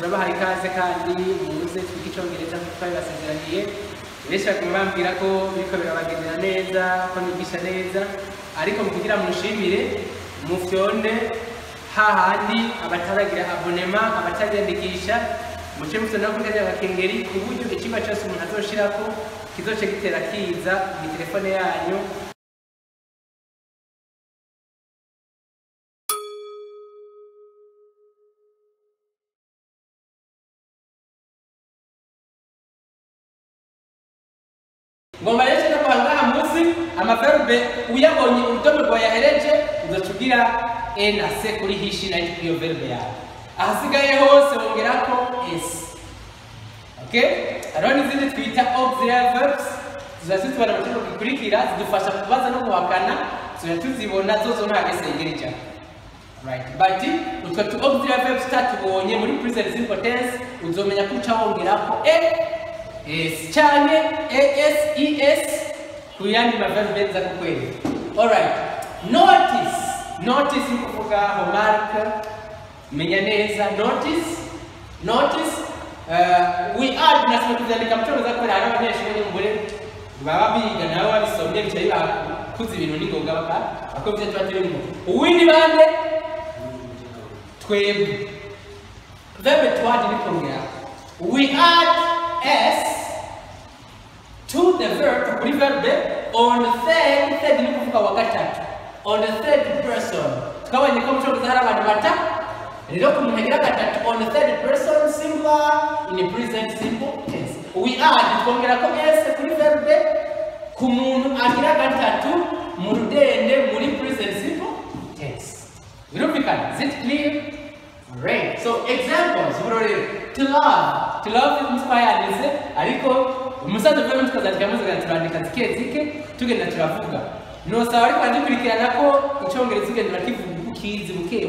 turabaha ikaze kandi muze twige Icongereza kuko twabasezeraniye benshi bakambwira ko biriko birabagendera neza ko nigisha neza ariko mukugira mushimire mufyonde hahandi abataragira abonema abatagandikisha muce mufyonde no kugira agakengeri ku buryo ikiba cyose umuntu azoshirako kizoce gitera kiza mu telefone yanyu. Ngomba rero no kuhangaha munsi amaverbe uyabonye urudome rwa yahereje uzocugira e na se kuri hishi na iyo verbe yawe ahasigaye hose wongerako s. Okay, aroni n'izindi twita auxiliary verbs zazitwara mu cyangwa gikurikira zidufasha kubaza no guhakana tuzibona zozo nta gesengerija. Right, but utwo tu auxiliary verbs tatubonye muri present simple tense uzomenya ko uca wongerako es cyane es kuyandi maverbe za kukweli. All right, notice kuvuga homework menya neza notice we add nasema kuzandika mchoro za kweli araba n'eshuri ngure baba biga nawe wabisomye bicaye bakuze ibintu ningoga bakovye twatirimo uwindi bande twebwe verbe twadi nikongera we add s to the verb kuri verbe on third ni kuvuga wa gatatu on the third person tukabanye ko mchoro za abantu bata rero kumunyagira gatatu on the third person singular in the present simple tense we add twongera ko s kuri verbe ku muntu agira gatatu mu rudende muri present simple tense. Birumvikana? Is it clear? Great. So examples to love inspired is ariko umusaza vyo tukazandika muzaga turandika zike tugenda turavuga no sawa ariko andikurikirana ko Icongereza ugenda kivuga kizi buke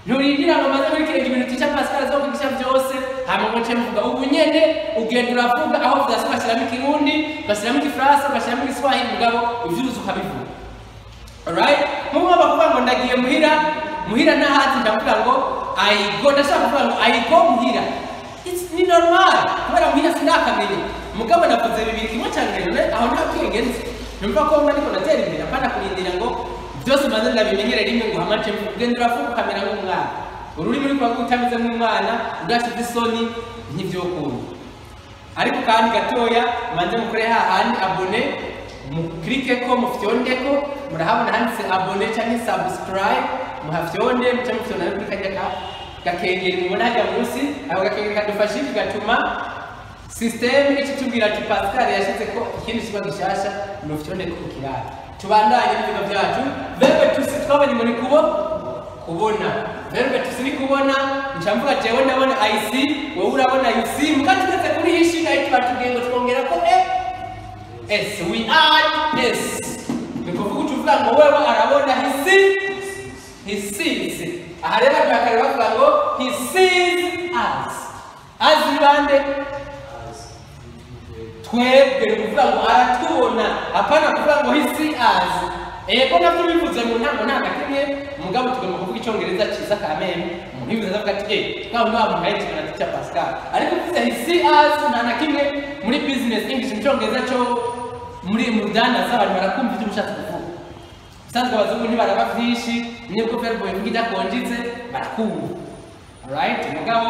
nurindira ngo maze muri kire ibintu tica Pascal zo kwigisha byose hama ngo cemvuga ubu nyene ugenda uravuga aho vyasoma shiramo Kirundi bashyiramo Igifaransa bashyiramo Igiswahili mugabo ivyuzu ukabivuga. All right, mu bavuga ngo ndagiye muhira nahazi ndavuga ngo I go ndashaka kuvuga ngo I go muhira. It's ni normal kubera muhira sindakamenye mugabo navuze bibiri kimwe cyangere aho nta kwigenze numva ko mba niko natera imbere apana kurindira ngo byose maze ndabimenyere rimwe ngo hamace mugenda uravuga kamera nk'umwana ururi muri kwa gutamize nk'umwana udashyize isoni nk'ibyo kuntu ariko kandi gatoya manze mukore hahandi abone muklike ko mufyonde ko murahabona handitse abone cyangwa subscribe muhafyonde muce mufyonde kuri kajya gakengeri mubona hajya munsi aho gakengeri kadufasha gatuma system ikitubwira ati Pascal yashize ko ikindi kiba gishasha mufyonde ko kirara tubandanye n'ibintu byacu. Verbe tusi twabanye muri kubona verbe tusi ni kubona ncamvuga jewe ndabona I see wowe urabona you see mukatugeze kuri hishi na iti batugengo twongera ko s we add s nikuvuga tuvuga ngo wewe arabona he sees aha rero bakare bavuga ngo he sees as bande twebwe kuvuga ngo aratubona apana kuvuga ngo he sees us ko navyo bivuze mu ntango ntakimwe mugabo tugomba kuvuga Icongereza ciza kameme umuntu bivuze avuga ati ngaho nwa muhaye cyane ati Pascal ariko bivuze he sees us ntakimwe muri business English Icongereza cyo muri mudanda z'abantu barakumva icyo mushatse kuvuga sanzwe abazungu ntibaraba byinshi nibwo verbe bivuga konjitse barakumva. All right, mugabo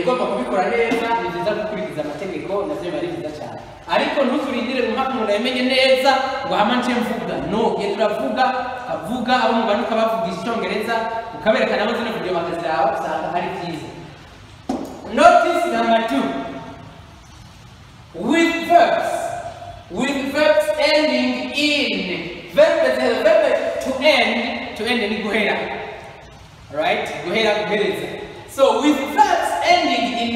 ugomba kubikora neza ni byiza gukurikiza amategeko navyo bari byiza cyane ariko ntuturindire mu mpaka umuntu yamenye neza ngo hamanje mvuga no genda uravuga avuga abo mubanuka bavugisha Icongereza ukabereka nabo zino video bakazirawa usanga ari byiza. Notice number 2 with verbs ending in verb to end ni guhera. Right, guhereza. So with verbs ending in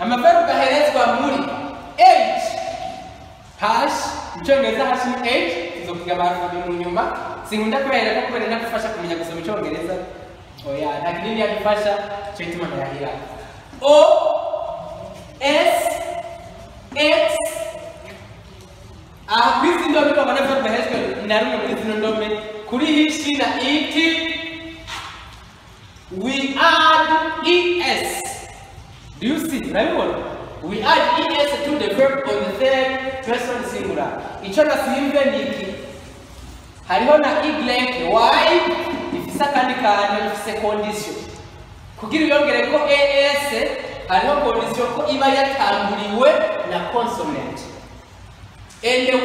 amaverb gaherezwa muri h hash Icongereza hash ni h tuzokiga abantu mu nyuma sinkunda kubera ko kubera nakufasha kumenya gusoma Icongereza oya ntakindi yadufasha cyo ituma ndahira o s x kwizi ndome babana verb gaherezwa narumwe muri zino ndome kuri hishi na iti we add es Do you see? We add es to the verb on the third person singular. Ico nasimve niki. Hariho na y ifisa kandi kantu ifise condition. Kugira yongere ko es hariho condition ko iba yatanguriwe na consonant. And the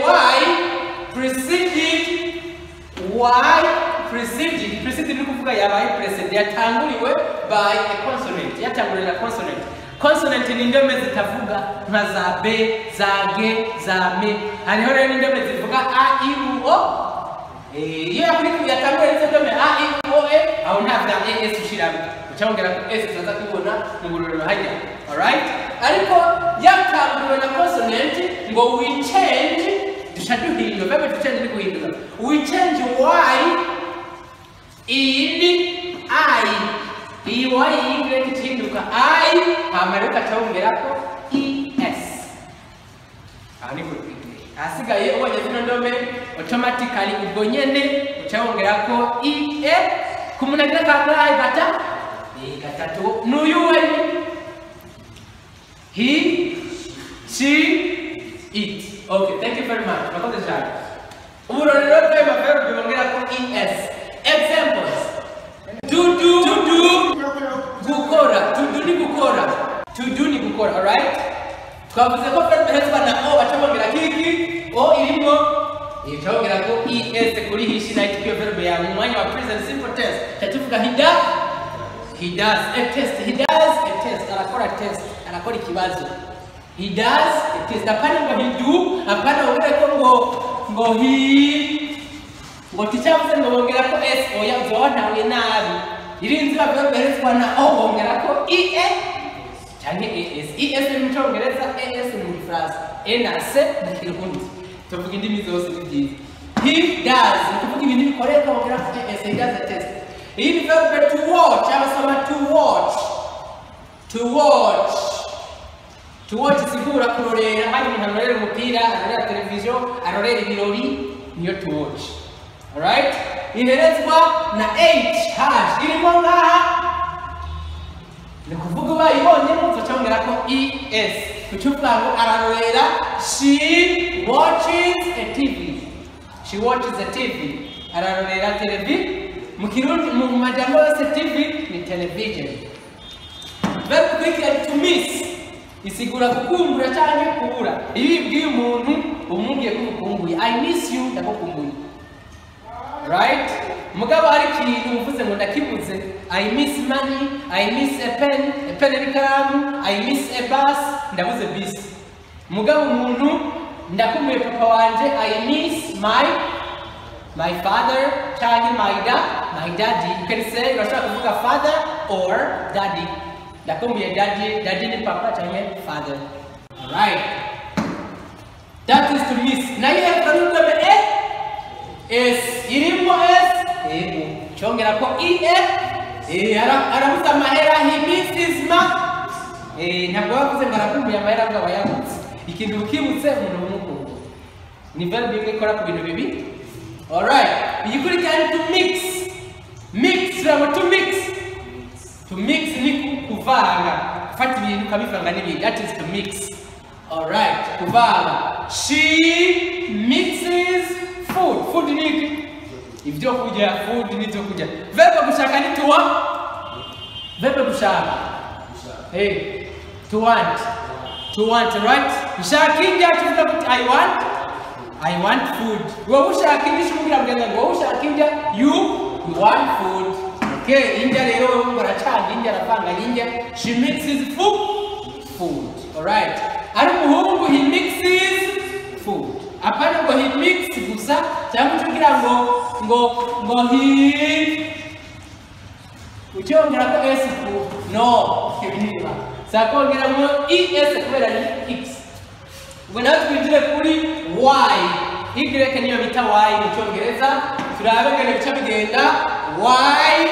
preceded ni kuvuga yabaye preceded yatanguriwe by a consonant. Yatanguriwe na consonant. Consonant ni indome zitavuga nka za b, za g, za m. Hariho rero indome zivuga a, i, u, o. Iyo yatanguriwe n'izo ndome a, i, u, o, e, aho nta vya es ushiramo. Ucabongera ko s tuzaza kubona mu bururiro hajya. Alright? Ariko yatanguriwe na consonant ngo we change dushadduhindura bebe tuchange ni guhindura. We change y in I. Iyi y yigire kitinduka I hamaruka cyongera ko es. Ani ko asigaye ubonye zino ndome automatically ubwo nyene ucabongera ko kumunagira kangahe gatatu nuyuwe he, she, it. Okay, thank you very much. Makoze cyane. Uburorero bw'amaverb bibongera ko es. Examples. To do, gukora. To do ni gukora, alright? Twavuze ko verb ihezwa na o bacabongera kiki, o irimo icabongera ko es kuri hishi na itiyo verb ya mu mwanya wa present simple tense. Tatuvuga he does a test, anakora test, anakora ikibazo. He does a test. Hapana ngo he do, hapana ongera ko ngo he ngo tichavuze ngo bongera ko s oya uzoona we nabi. Irinzi verb ihezwa na o bongera ko cyane es mu Cyongereza, es mu Gifaransa, na se mu Kirundi. Tuvuga indimi zose n'ibyiza. He does, tuvuga ibintu bikoreka bongera ko es, he does a test. Iyi verb to watch, abasoma to watch sigura kurorera, hari umuntu arorera umupira, arorera televiziyo, arorera ibirori, niyo to watch. Alright? Iherezwa na hash irimo ngaha ni kuvuga bayibonye n'utwo cyongera ko es kucyuvuga ngo ararorera she watches a TV. Ararorera televiziyo. Mu Kirundi mu majambo yose TV ni television. Verb kwikira to miss isigura kukumbura cyane kubura. Iyo ibwiye umuntu umubwiye ko umukumbuye, I miss you, ndakukumbuye. Right? Mugabo hari ikintu uvuze ngo ndakibuze, I miss money, I miss a pen n'ikaramu, I miss a bus, ndabuze bus. Mugabo umuntu ndakumbuye papa wanje, I miss my father, cyangwa my daddy. You can say urashaka kuvuga father or daddy. Ndakumbuye daddy ni papa cyangwa father. Alright. That is to miss. Na hiyo kanuni es irimo es cyongera ko arabuza amahera, he misses ntabwo bavuze ngo arakumbuye amahera ngo abayabutse. Ikintu ukibutse umuntu w'umukuru. Ni verb imwe ikora ku bintu bibi. Alright, you could get to mix. To mix ni kuvanga. Fati ibintu kabivanga n'ibindi. That is to mix. Alright, kuvanga. She mixes food. Food ni ibyo kurya, food ni ibyo kurya. Verb gushaka ni to want. Verb gushaka. Hey, to want, right? Gushaka inja tuvuga kuti I want food. Wowe ushaka inja shumubwira muganga ngo wowe ushaka inja you want food. Okay, inja rero baracanga inja aravanga inja. She mixes food. Alright. Ari umuhungu he mixes food. Apana ngo he mix gusa cyangwa tugira ngo he ucyongera ko s no kibinira. Sakongera ngo es kubera ni x. Ubwo nawe twinjire kuri y. Y niyo bita y mu Cyongereza. Turabe ngene bica bigenda y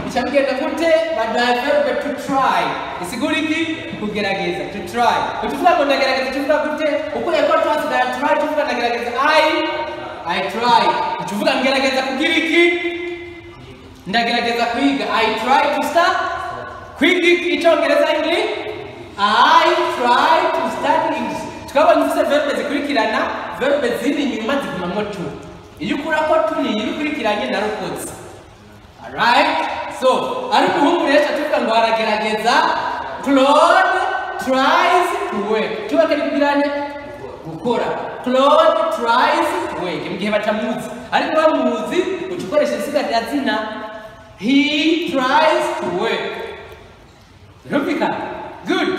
bica bigenda gute badaye verb to try. Isigura iki? Kugerageza, to try. Utuvuga ngo ndagerageza tuvuga gute? Uko yako twasigaye try tuvuga ndagerageza I try. Utuvuga ngerageza kugira iki? Ndagerageza kwiga. I try to start. Kwiga Icyongereza I try to study English. Tukabona ufite verbe zikurikirana, verbe ziri nyuma zigumamo tu. Iyo ukura ko tu ni iyo ukurikiranye narokotse. Alright? So, ari umuhungu rero tuvuga ngo aragerageza. Claude tries to work. Tubake kubirane gukora. Claude tries to work. Mugihe batamuzi. Ariko bamuzi utukoresha isigatira zina. He tries to work. Rubika. Good.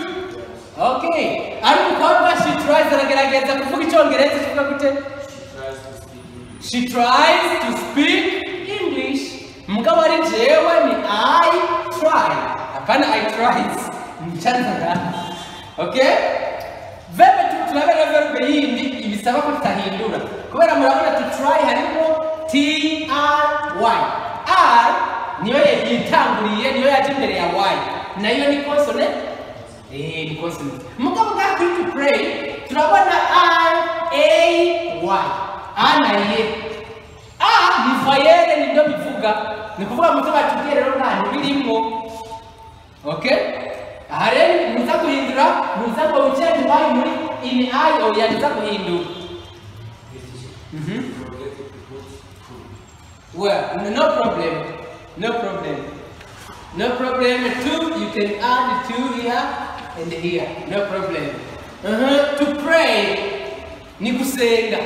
Okay. Ari umukobwa she tries aragerageza kuvuga icyongereza kivuga gute? She tries to speak English. Mugabo ari jewe ni I try. Hapana I tries. Mchana. Okay? Verbe tunabera verbe yindi ibisaba ko tutahindura. Kubera murabona to try harimo T R Y. R niyo yitanguriye niyo yaje imbere ya Y. Nayo ni consonant. Ni consonant. Mugabo ga kuri to pray turabona R A Y. Ana ye. Ni fayere ni ndo bivuga. Ni kuvuga mutaba tugere rero nta birimo. Okay? Ahare muza kuhindura muza ko ucenge bayi muri in I or yanza kuhindura. Well, no problem. No problem. No problem. Two, you can add two here and here. No problem. To pray ni kusenga.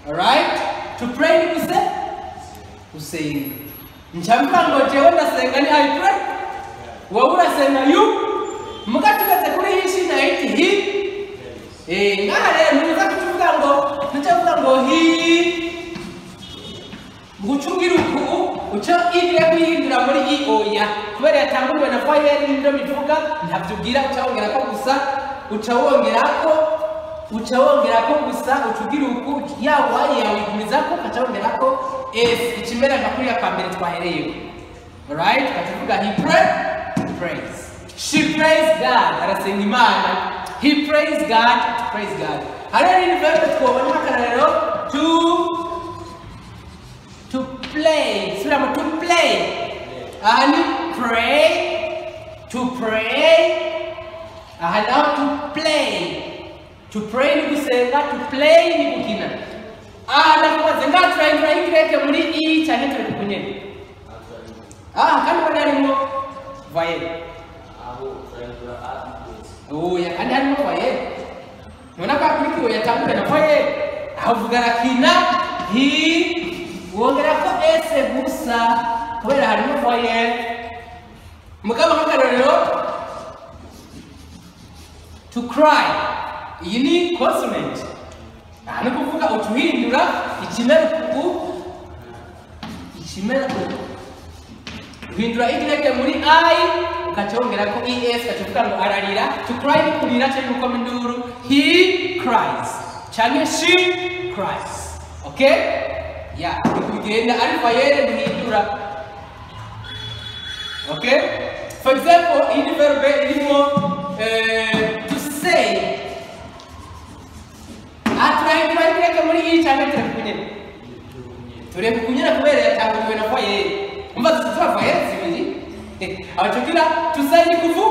Alright? To pray ni kusenga. Nchampa ngo jewe ndasenga ni I pray. Wabura senga you. Mugatugaze kuri hishi na iti hi. Ngare muza kuvuga ngo ntavuga ngo hi. Ngucungira uku uco igire kwihindura muri I oya. Kubera yatanguriwe na fire ndo bivuga ntavyugira ucawongera ko gusa ucawongera ko gusa ucugira uku yawa yawe kumizako kacawongera ko s ikimera ngakuri ya kambere twahereye. Alright? Katavuga he prays. She prays God. Arasenga Imana. He prays God. Praise God. Hariho ni verbe twobona akarero to play. Sura to play. Ahani pray. To pray. Ahana to play. To pray ni kusenga, to play ni kukina. Ahana kuzenga try kireke muri I cyane turi kunyene. Kandi barimo vaye. Ya kandi harimo vaye. Nona kwa kurikiwe yatambuka na vaye. Avugana kina hi wongera ko ese gusa kubera harimo vaye. Mugabo hakarero to cry. Iyi ni consonant. Hano kuvuga utuhindura ikimera uhindura igireke muri I ukachongera ko es kachuka ngo ararira. To cry ni kurira cyane uko minduru. He cries cyane she cries. Okay? Yeah, kugenda ari fayere guhindura. Okay? For example, in verbe irimo to say aturaye muri I cyane turi kunyera kubera yatanguriwe na fayere. Umva tutuva fayere zibiri. Abacukira tusaye kuvu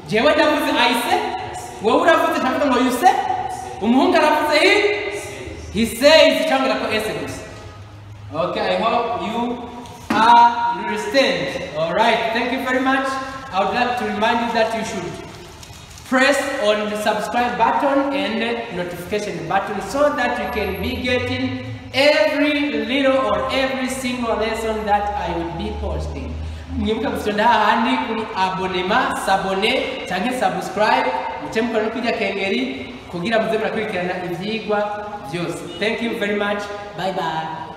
jewe ndavuze aise wowe uravuze cyangwa ngo you say umuhungu aravuze he says cyangwa ko ese. Okay, I hope you understand. All right, thank you very much. I would like to remind you that you should press on the subscribe button and notification button so that you can be getting every little or every single lesson that I will be posting. Mwibuka kusonda handi kuri abonema, sabone, cyangwa subscribe, mutemukora no kujya kengeri kugira muze murakurikirana ivyigwa byose. Thank you very much. Bye bye.